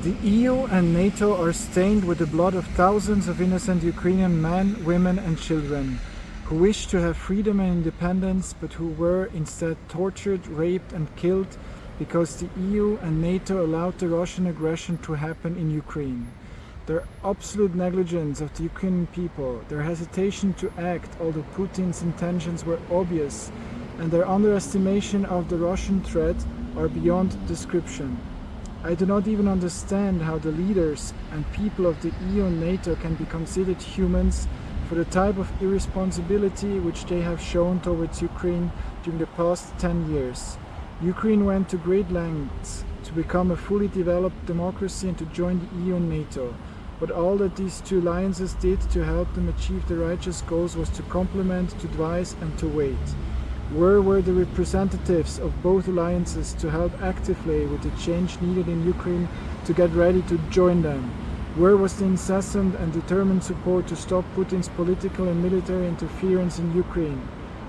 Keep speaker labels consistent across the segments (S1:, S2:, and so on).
S1: The EU and NATO are stained with the blood of thousands of innocent Ukrainian men, women and children who wished to have freedom and independence, but who were instead tortured, raped and killed because the EU and NATO allowed the Russian aggression to happen in Ukraine. Their absolute negligence of the Ukrainian people, their hesitation to act although Putin's intentions were obvious, and their underestimation of the Russian threat are beyond description. I do not even understand how the leaders and people of the EU and NATO can be considered humans for the type of irresponsibility which they have shown towards Ukraine during the past 10 years. Ukraine went to great lengths to become a fully developed democracy and to join the EU and NATO. But all that these two alliances did to help them achieve their righteous goals was to complement, to advise and to wait. Where were the representatives of both alliances to help actively with the change needed in Ukraine to get ready to join them? Where was the incessant and determined support to stop Putin's political and military interference in Ukraine?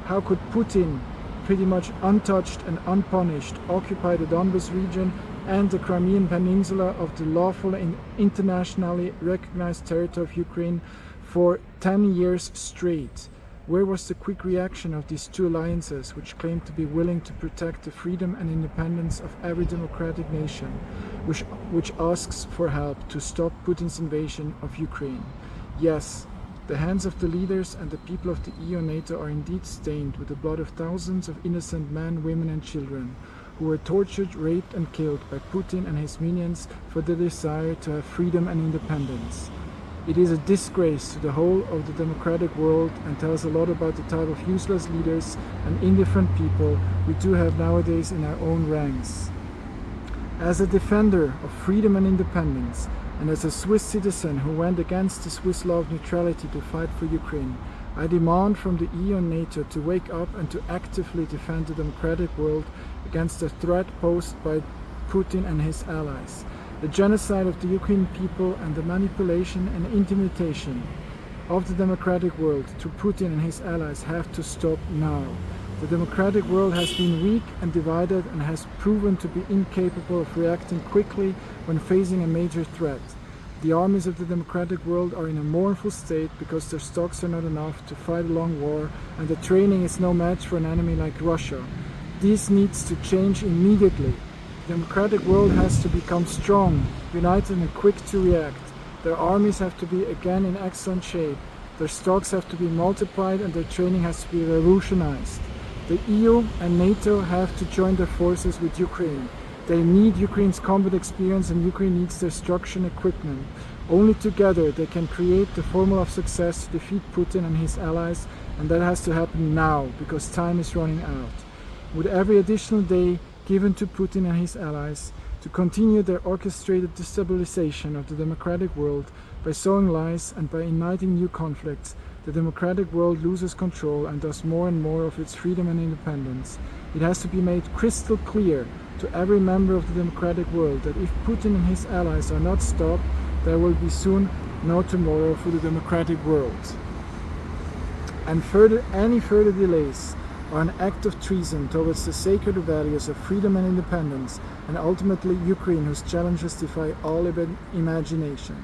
S1: How could Putin, pretty much untouched and unpunished, occupy the Donbas region and the Crimean Peninsula of the lawful and internationally recognized territory of Ukraine for 10 years straight? Where was the quick reaction of these two alliances, which claimed to be willing to protect the freedom and independence of every democratic nation, which asks for help to stop Putin's invasion of Ukraine? Yes, the hands of the leaders and the people of the EU and NATO are indeed stained with the blood of thousands of innocent men, women and children who were tortured, raped and killed by Putin and his minions for their desire to have freedom and independence. It is a disgrace to the whole of the democratic world and tells a lot about the type of useless leaders and indifferent people we do have nowadays in our own ranks. As a defender of freedom and independence, and as a Swiss citizen who went against the Swiss law of neutrality to fight for Ukraine, I demand from the EU and NATO to wake up and to actively defend the democratic world against the threat posed by Putin and his allies. The genocide of the Ukrainian people and the manipulation and intimidation of the democratic world to Putin and his allies have to stop now. The democratic world has been weak and divided and has proven to be incapable of reacting quickly when facing a major threat. The armies of the democratic world are in a mournful state because their stocks are not enough to fight a long war and the training is no match for an enemy like Russia. This needs to change immediately. The democratic world has to become strong, united and quick to react. Their armies have to be again in excellent shape. Their stocks have to be multiplied and their training has to be revolutionized. The EU and NATO have to join their forces with Ukraine. They need Ukraine's combat experience and Ukraine needs their structure and equipment. Only together they can create the formula of success to defeat Putin and his allies, and that has to happen now because time is running out. With every additional day given to Putin and his allies to continue their orchestrated destabilization of the democratic world by sowing lies and by igniting new conflicts, the democratic world loses control and thus more and more of its freedom and independence. It has to be made crystal clear to every member of the democratic world that if Putin and his allies are not stopped, there will be soon no tomorrow for the democratic world. And any further delays are an act of treason towards the sacred values of freedom and independence, and ultimately Ukraine, whose challenges defy all imagination.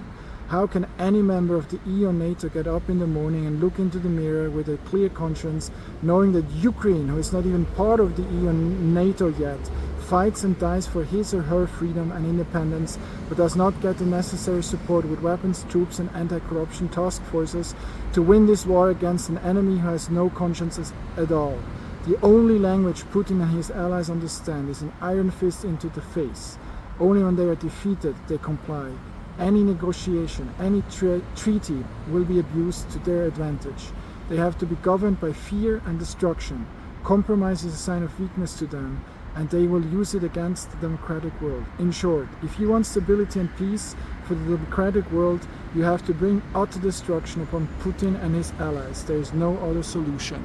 S1: How can any member of the EU and NATO get up in the morning and look into the mirror with a clear conscience, knowing that Ukraine, who is not even part of the EU and NATO yet, fights and dies for his or her freedom and independence, but does not get the necessary support with weapons, troops and anti-corruption task forces to win this war against an enemy who has no conscience at all? The only language Putin and his allies understand is an iron fist into the face. Only when they are defeated they comply. Any negotiation, any treaty will be abused to their advantage. They have to be governed by fear and destruction. Compromise is a sign of weakness to them, and they will use it against the democratic world. In short, if you want stability and peace for the democratic world, you have to bring utter destruction upon Putin and his allies. There is no other solution.